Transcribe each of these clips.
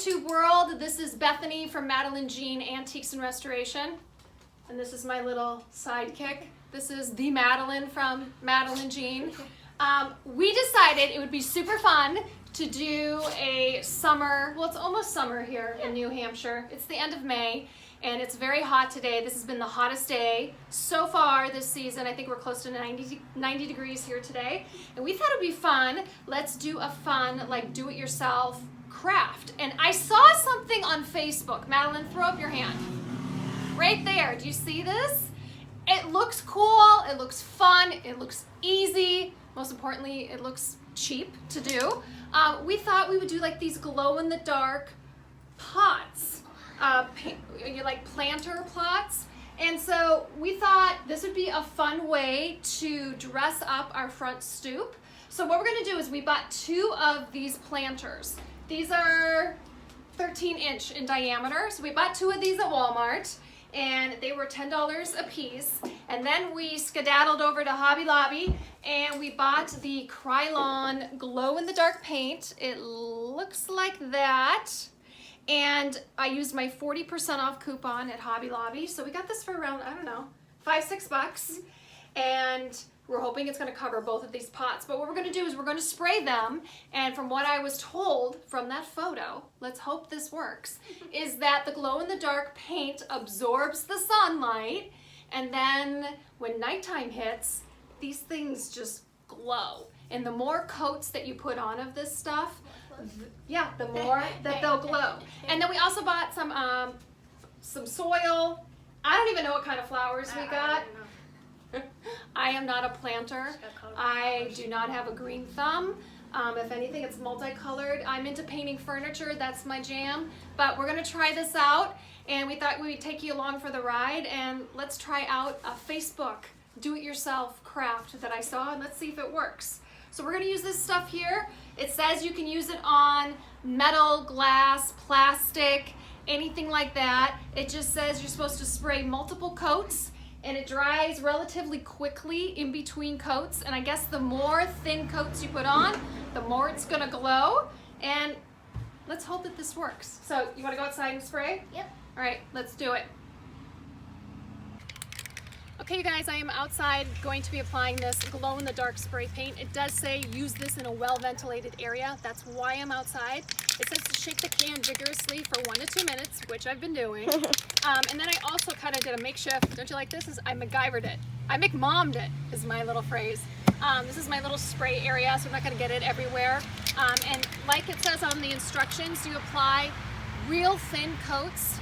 YouTube world. This is Bethany from Madeline Jean Antiques and Restoration. And this is my little sidekick. This is the Madeline from Madeline Jean. We decided it would be super fun to do a summer, well, it's almost summer here in New Hampshire. It's the end of May and it's very hot today. This has been the hottest day so far this season. I think we're close to 90 degrees here today. And we thought it'd be fun. Let's do a fun, like, do-it-yourself craft. And I saw something on Facebook. Madeline, throw up your hand. Right there. Do you see this? It looks cool. It looks fun. It looks easy. Most importantly, it looks cheap to do. We thought we would do like these glow-in-the-dark pots, like planter pots. And so we thought this would be a fun way to dress up our front stoop. So what we're going to do is we bought 2 of these planters. These are 13-inch in diameter. So we bought 2 of these at Walmart, and they were $10 a piece. And then we skedaddled over to Hobby Lobby and we bought the Krylon glow-in-the-dark paint. It looks like that. And I used my 40% off coupon at Hobby Lobby. So we got this for around, I don't know, $5-6. And we're hoping it's going to cover both of these pots. But what we're going to do is we're going to spray them. And from what I was told from that photo, let's hope this works, is that the glow-in-the-dark paint absorbs the sunlight. And then when nighttime hits, these things just glow. And the more coats that you put on of this stuff, yeah, the more that they'll glow. And then we also bought some soil. I don't even know what kind of flowers we got. I am not a planter. I do not have a green thumb. If anything, it's multicolored. I'm into painting furniture. That's my jam. But we're going to try this out. And we thought we'd take you along for the ride. And let's try out a Facebook do-it-yourself craft that I saw. And let's see if it works. So we're going to use this stuff here. It says you can use it on metal, glass, plastic, anything like that. It just says you're supposed to spray multiple coats. And it dries relatively quickly in between coats. And I guess the more thin coats you put on, the more it's gonna glow. And let's hope that this works. So you wanna go outside and spray? Yep. All right, let's do it. Okay, you guys, I am outside going to be applying this glow-in-the-dark spray paint. It does say use this in a well-ventilated area. That's why I'm outside. It says to shake the can vigorously for 1 to 2 minutes, which I've been doing. And then I also kind of did a makeshift, don't you like this? I MacGyvered it. I McMommed it, is my little phrase. This is my little spray area, so I'm not gonna get it everywhere. And like it says on the instructions, you apply real thin coats,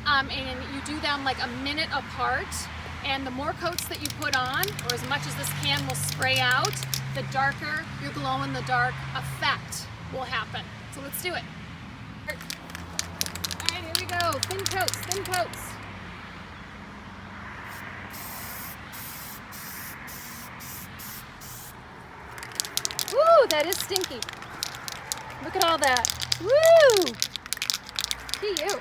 and you do them like a minute apart. And the more coats that you put on, or as much as this can will spray out, the darker your glow-in-the-dark effect will happen. So let's do it. All right, here we go. Thin coats, thin coats. Woo, that is stinky. Look at all that. Woo! Cute.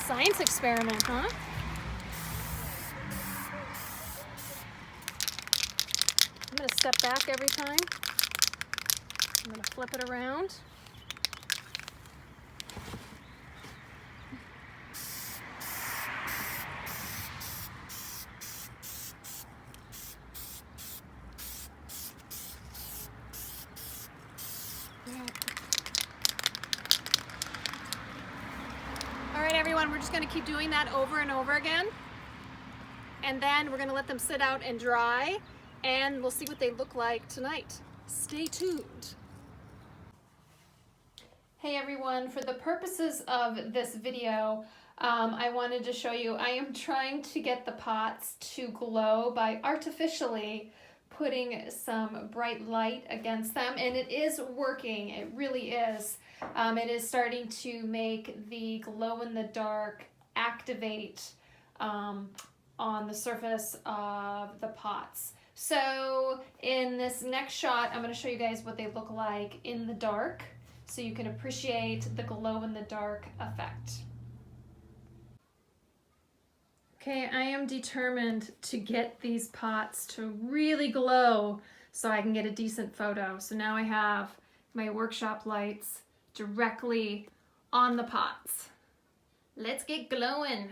Science experiment, huh? I'm going to step back every time. I'm going to flip it around. All right, everyone, we're just going to keep doing that over and over again. And then we're going to let them sit out and dry, and we'll see what they look like tonight. Stay tuned. Hey, everyone, for the purposes of this video, I wanted to show you, I am trying to get the pots to glow by artificially putting some bright light against them, and it is working. It really is. It is starting to make the glow-in-the-dark activate on the surface of the pots. So in this next shot, I'm going to show you guys what they look like in the dark so you can appreciate the glow-in-the-dark effect. Okay, I am determined to get these pots to really glow so I can get a decent photo. So now I have my workshop lights directly on the pots. Let's get glowing.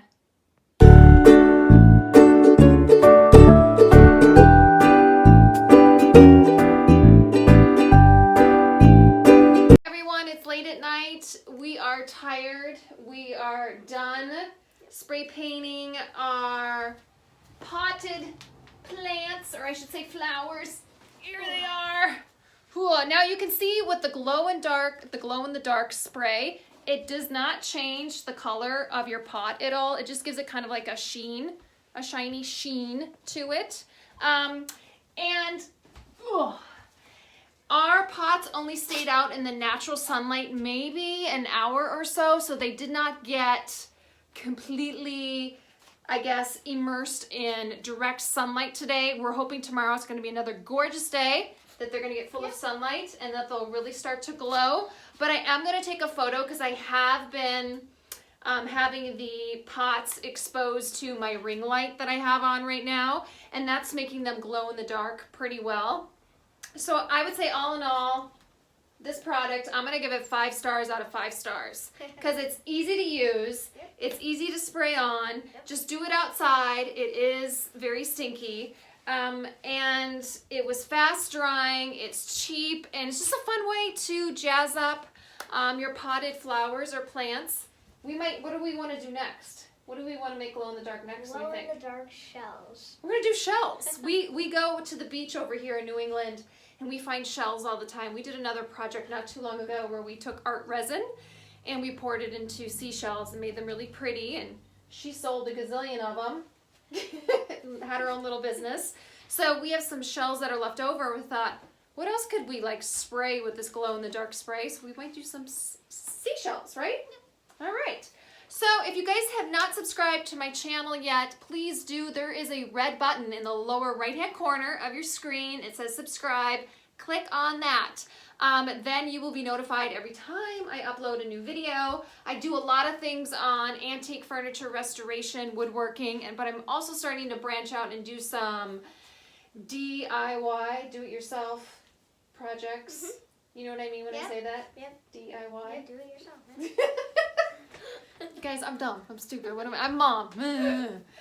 Everyone, it's late at night. We are tired. We are done spray painting our potted plants, or I should say flowers. Here they are. Whew. Now you can see with the glow in the dark spray, it does not change the color of your pot at all. It just gives it kind of like a sheen, a shiny sheen to it. Our pots only stayed out in the natural sunlight maybe an hour or so, so they did not get completely, I guess, immersed in direct sunlight today. We're hoping tomorrow it's going to be another gorgeous day, that they're going to get full of sunlight and that they'll really start to glow. But I am going to take a photo because I have been having the pots exposed to my ring light that I have on right now, and that's making them glow in the dark pretty well. So I would say all in all, this product, I'm going to give it 5 stars out of 5 stars because it's easy to use, it's easy to spray on, just do it outside, it is very stinky, and it was fast drying, it's cheap, and it's just a fun way to jazz up your potted flowers or plants. What do we want to do next? What do we want to make glow in the dark next? Glow in the dark shells. We're going to do shells. We go to the beach over here in New England and we find shells all the time. We did another project not too long ago where we took art resin and we poured it into seashells and made them really pretty, and she sold a gazillion of them. Had her own little business. So we have some shells that are left over. We thought, what else could we like spray with this glow in the dark spray? So we might do some seashells, right? All right. So if you guys have not subscribed to my channel yet, please do. There is a red button in the lower right-hand corner of your screen. It says subscribe. Click on that. Then you will be notified every time I upload a new video. I do a lot of things on antique furniture restoration, woodworking, but I'm also starting to branch out and do some DIY, do-it-yourself projects. Mm-hmm. You know what I mean when I say that? Yep. DIY? Yeah, do it yourself. Man. Guys, I'm dumb. I'm stupid. What am I? I'm mom.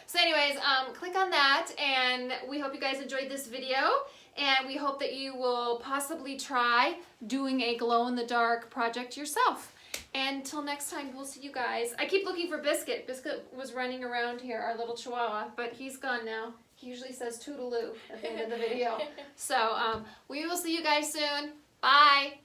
So anyways, click on that, and we hope you guys enjoyed this video, and we hope that you will possibly try doing a glow-in-the-dark project yourself. And until next time, we'll see you guys. I keep looking for Biscuit. Biscuit was running around here, our little chihuahua, but he's gone now. He usually says toodaloo at the end of the video. So we will see you guys soon. Bye.